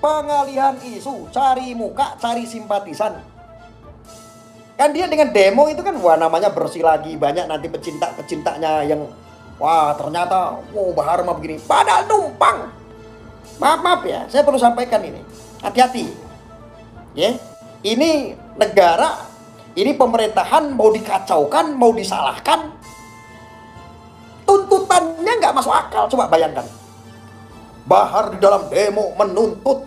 pengalihan isu, cari muka, cari simpatisan. Kan dia dengan demo itu kan wah namanya bersih lagi, banyak nanti pecinta-pecintanya yang wah ternyata Bahar mah begini, padahal numpang. Maaf ya, saya perlu sampaikan ini. Hati-hati. Ya. Ini negara, ini pemerintahan mau dikacaukan, mau disalahkan. Tuntutannya nggak masuk akal, coba bayangkan. Bahar di dalam demo menuntut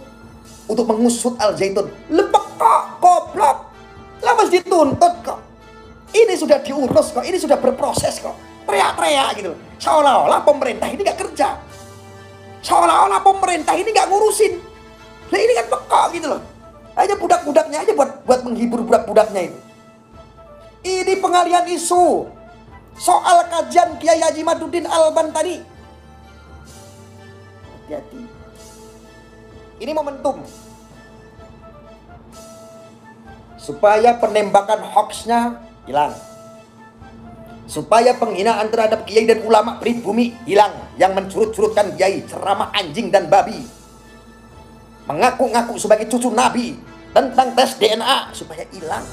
untuk mengusut Al Zaitun. Lepek kok, goblok. Lah masih dituntut kok. Ini sudah diurus kok, ini sudah berproses kok. Teriak-teriak gitu. Seolah-olah pemerintah ini nggak kerja. Seolah-olah pemerintah ini nggak ngurusin. Nah ini kan pekok gitu loh. Aja budak-budaknya aja buat menghibur budak-budaknya itu. Ini pengalihan isu soal kajian Kiai Haji Madudin Al-Bantani. Hati-hati. Ini momentum supaya penembakan hoaxnya hilang, supaya penghinaan terhadap kiai dan ulama pribumi hilang, yang mencurut-curutkan kiai, ceramah anjing dan babi, mengaku-ngaku sebagai cucu nabi, tentang tes DNA supaya hilang.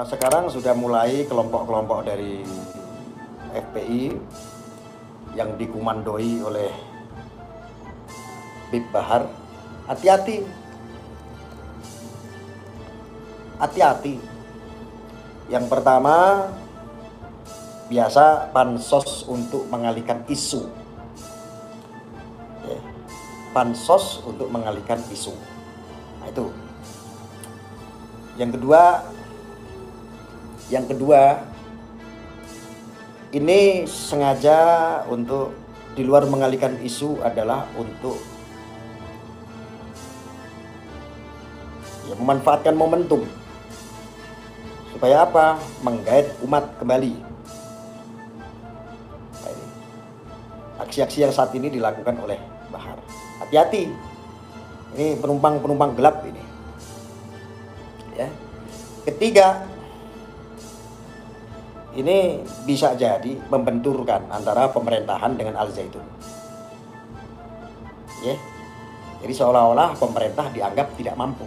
Sekarang sudah mulai kelompok-kelompok dari FPI yang dikomandoi oleh Bib Bahar. Hati-hati. Hati-hati. Yang pertama, biasa pansos untuk mengalihkan isu. Pansos untuk mengalihkan isu. Nah itu. Yang kedua, ini sengaja untuk di luar mengalihkan isu adalah untuk ya, memanfaatkan momentum. Supaya apa? Menggait umat kembali. Nah, ini. Aksi-aksi yang saat ini dilakukan oleh Bahar. Hati-hati. Ini penumpang gelap ini. Ya. Ketiga, ini bisa jadi membenturkan antara pemerintahan dengan Al Zaitun. Ya. Jadi seolah-olah pemerintah dianggap tidak mampu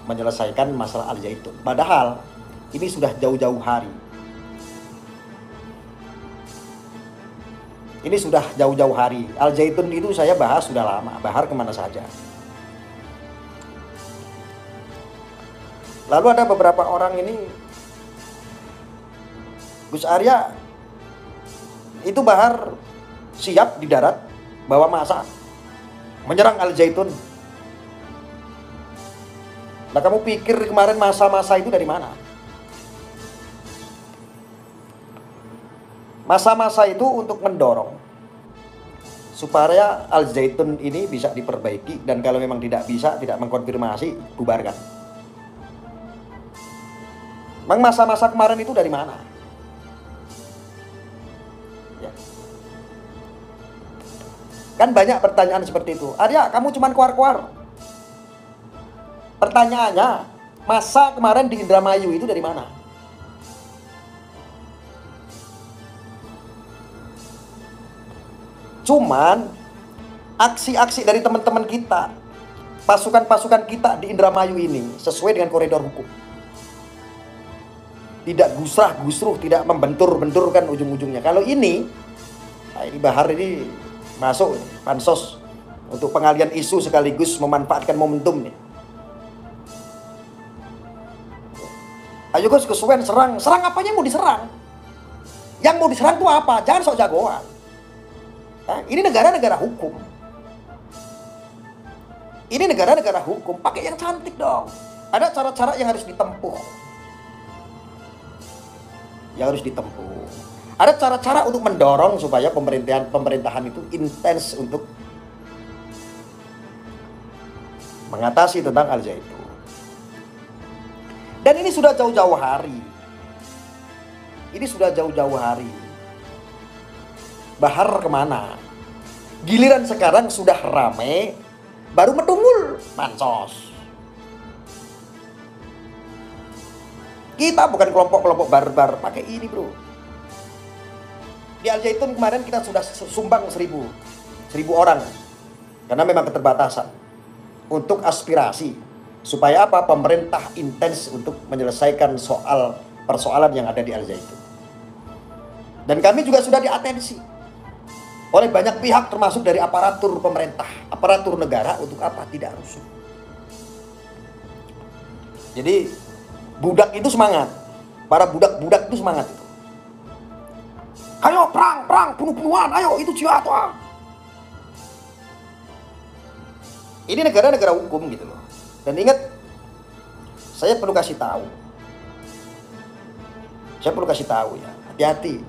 menyelesaikan masalah Al Zaitun. Padahal ini sudah jauh-jauh hari. Ini sudah jauh-jauh hari. Al Zaitun itu saya bahas sudah lama. Bahar kemana saja. Lalu ada beberapa orang ini, Gus Arya itu Bahar siap di darat bawa massa menyerang Al Zaitun. Nah kamu pikir kemarin massa-massa itu dari mana? Massa-massa itu untuk mendorong supaya Al Zaitun ini bisa diperbaiki, dan kalau memang tidak bisa, tidak mengkonfirmasi, bubarkan. Memang massa-massa kemarin itu dari mana? Kan banyak pertanyaan seperti itu. Arya, kamu cuman keluar-keluar. Pertanyaannya, masa kemarin di Indramayu itu dari mana? Cuman aksi-aksi dari teman-teman kita, pasukan-pasukan kita di Indramayu ini sesuai dengan koridor hukum. Tidak gusrah-gusruh, tidak membentur-benturkan ujung-ujungnya. Kalau ini, nah ini Bahar ini masuk pansos untuk pengalihan isu sekaligus memanfaatkan momentum nih. Ayo Gus, kesuwen serang apanya yang mau diserang? Yang mau diserang itu apa? Jangan sok jagoan. Nah, ini negara-negara hukum. Ini negara-negara hukum, pakai yang cantik dong. Ada cara-cara yang harus ditempuh. Ada cara-cara untuk mendorong supaya pemerintahan itu intens untuk mengatasi tentang Al Zaitun. Dan ini sudah jauh-jauh hari. Bahar kemana? Giliran sekarang sudah rame, baru medungul pansos. Kita bukan kelompok-kelompok barbar, pakai ini bro. Di Al Zaitun kemarin kita sudah sumbang 1000 orang. Karena memang keterbatasan. Untuk aspirasi. Supaya apa? Pemerintah intens untuk menyelesaikan persoalan yang ada di Al Zaitun. Dan kami juga sudah diatensi oleh banyak pihak, termasuk dari aparatur pemerintah, aparatur negara, untuk apa? Tidak rusuh. Jadi budak itu semangat, para budak-budak itu semangat itu. Ayo perang, bunuh-bunuhan, ayo itu jihad. Ini negara-negara hukum gitu loh. Dan ingat, saya perlu kasih tahu. Ya, hati-hati.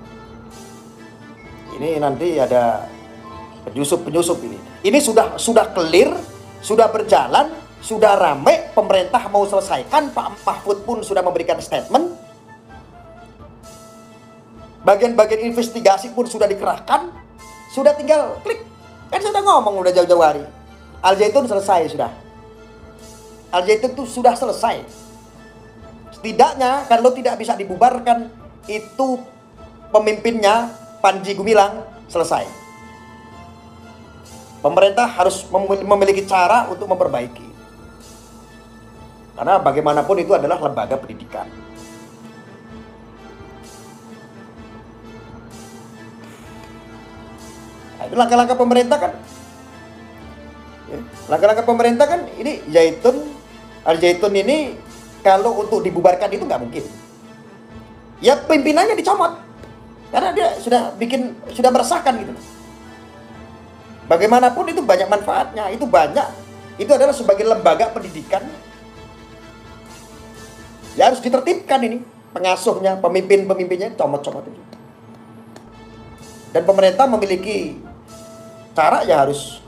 Ini nanti ada penyusup ini. Ini sudah clear, sudah berjalan, sudah ramai, pemerintah mau selesaikan, Pak Mahfud pun sudah memberikan statement. Bagian-bagian investigasi pun sudah dikerahkan, sudah tinggal klik. Kan sudah ngomong udah jauh-jauh hari. Al Zaitun selesai sudah. Al Zaitun itu sudah selesai. Setidaknya kalau tidak bisa dibubarkan, itu pemimpinnya Panji Gumilang selesai. Pemerintah harus memiliki cara untuk memperbaiki. Karena bagaimanapun itu adalah lembaga pendidikan. Nah, itu langkah-langkah pemerintah kan. Langkah-langkah pemerintah kan ini Al Zaitun ini kalau untuk dibubarkan itu nggak mungkin. Ya pimpinannya dicomot. Karena dia sudah meresahkan gitu. Bagaimanapun itu banyak manfaatnya, itu adalah sebagai lembaga pendidikan. Ya harus ditertibkan ini, pengasuhnya, pemimpinnya comot-comot itu. Dan pemerintah memiliki cara ya harus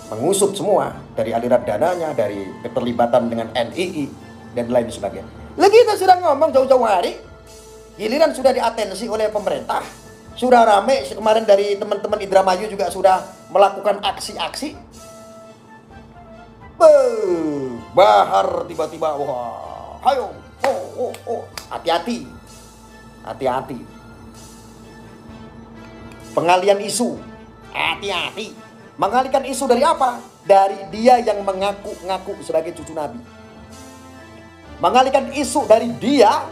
mengusut semua dari aliran dananya, dari keterlibatan dengan NII dan lain sebagainya. Lagi kita sudah ngomong jauh-jauh hari. Giliran sudah diatensi oleh pemerintah, sudah rame kemarin dari teman-teman Indramayu juga sudah melakukan aksi-aksi. Bahar tiba-tiba, wah, ayo, hati-hati, pengalian isu, hati-hati, mengalihkan isu dari apa? Dari dia yang mengaku-ngaku sebagai cucu Nabi, mengalihkan isu dari dia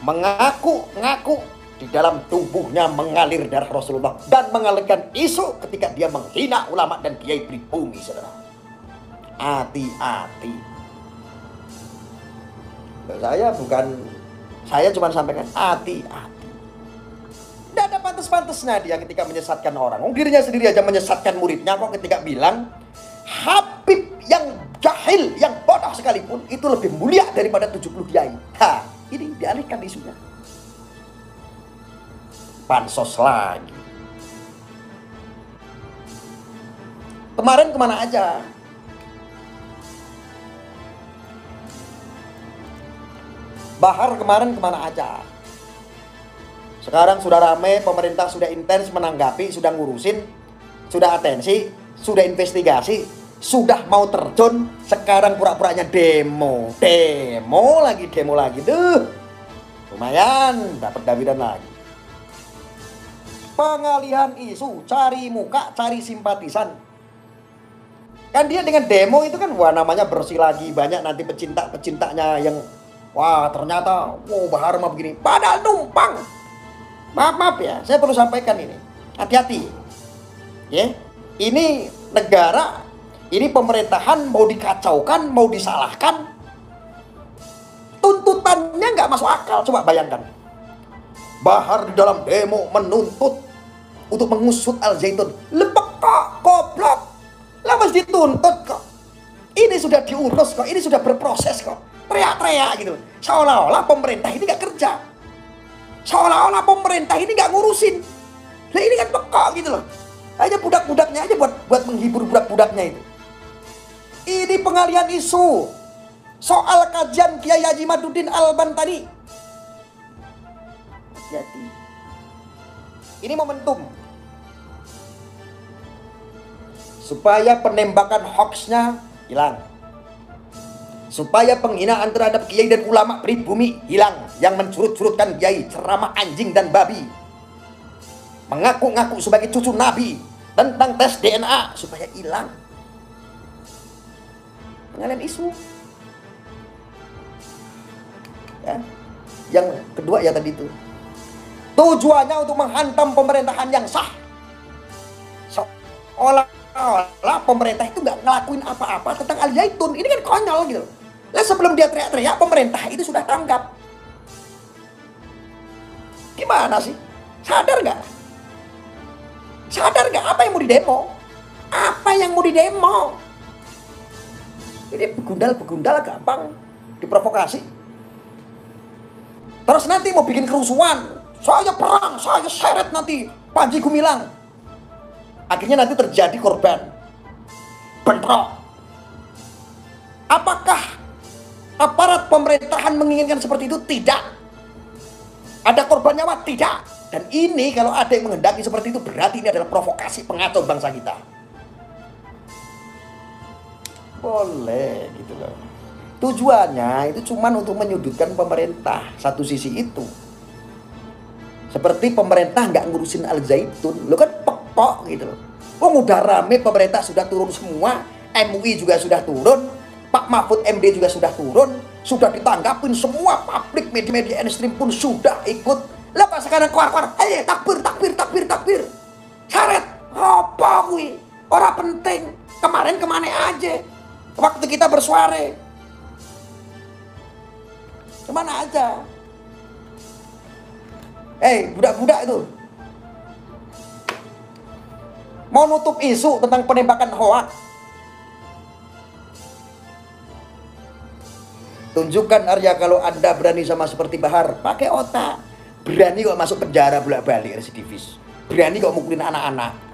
mengaku-ngaku di dalam tubuhnya mengalir darah Rasulullah, dan mengalihkan isu ketika dia menghina ulama dan kiai pribumi, saudara. Hati-hati. Saya cuma sampaikan hati-hati. Tidak ada pantas-pantasnya dia ketika menyesatkan orang. Dirinya sendiri aja menyesatkan muridnya kok, ketika bilang Habib yang jahil, yang bodoh sekalipun itu lebih mulia daripada 70 kiai. Ini dialihkan isunya. Pansos lagi. Kemarin kemana aja? Bahar kemarin kemana aja? Sekarang sudah ramai, pemerintah sudah intens menanggapi, sudah ngurusin, sudah atensi, sudah investigasi, sudah mau terjun. Sekarang pura-puranya demo lagi tuh. Lumayan dapat dawidan lagi. Pengalihan isu, cari muka, cari simpatisan. Kan dia dengan demo itu kan, wah namanya bersih lagi, banyak nanti pecinta-pecintanya yang wah ternyata Bahar mah begini, padahal numpang. Maaf ya, saya perlu sampaikan ini. Hati-hati. Ya. Ini negara, ini pemerintahan mau dikacaukan, mau disalahkan. Tuntutannya nggak masuk akal. Coba bayangkan. Bahar di dalam demo menuntut untuk mengusut Al Zaitun. Lepek kok, goblok. Lah masih dituntut kok. Ini sudah diurus kok, ini sudah berproses kok. Teriak-teriak gitu. Seolah-olah pemerintah ini nggak kerja. Seolah-olah pemerintah ini nggak ngurusin. Nah ini kan pekok gitu loh. Hanya budak-budaknya aja buat menghibur budak-budaknya itu. Ini pengalihan isu soal kajian Kiai Haji Madudin Al-Bantani. Hati-hati. Ini momentum. supaya penembakan hoaxnya hilang, supaya penghinaan terhadap kiai dan ulama pribumi hilang, yang mencurut-curutkan kiai, ceramah anjing dan babi, mengaku-ngaku sebagai cucu nabi, tentang tes DNA supaya hilang. Pengalian isu. Ya. Yang kedua ya tadi itu, tujuannya untuk menghantam pemerintahan yang sah. Seolah-olah pemerintah itu nggak ngelakuin apa-apa tentang Al Zaitun. Ini kan konyol gitu. Lah sebelum dia teriak-teriak, pemerintah itu sudah tanggap. Gimana sih? Sadar nggak? Sadar nggak apa yang mau didemo? Apa yang mau didemo? Ini begundal gampang diprovokasi. Terus nanti mau bikin kerusuhan, saya perang, saya seret nanti Panji Gumilang. Akhirnya nanti terjadi korban, bentrok. Apakah aparat pemerintahan menginginkan seperti itu? Tidak. Ada korban nyawa? Tidak. Dan ini kalau ada yang menghendaki seperti itu, berarti ini adalah provokasi pengacau bangsa kita. Boleh gitu loh. Tujuannya itu cuma untuk menyudutkan pemerintah. Satu sisi itu, seperti pemerintah nggak ngurusin Al Zaitun, lo kan pekok gitu loh. Udah rame, pemerintah sudah turun semua, MUI juga sudah turun, Pak Mahfud MD juga sudah turun, sudah ditanggapin semua, publik media-media mainstream pun sudah ikut. Lah pas sekarang keluar-keluar, ayo takbir, syarat, apa gue? Orang penting. Kemarin kemana aja? Waktu kita bersuara, kemana aja? Budak-budak itu mau nutup isu tentang penembakan hoak. Tunjukkan Arya kalau Anda berani sama seperti Bahar, pakai otak. Berani kok masuk penjara bolak-balik residivis. Berani kok mukulin anak-anak.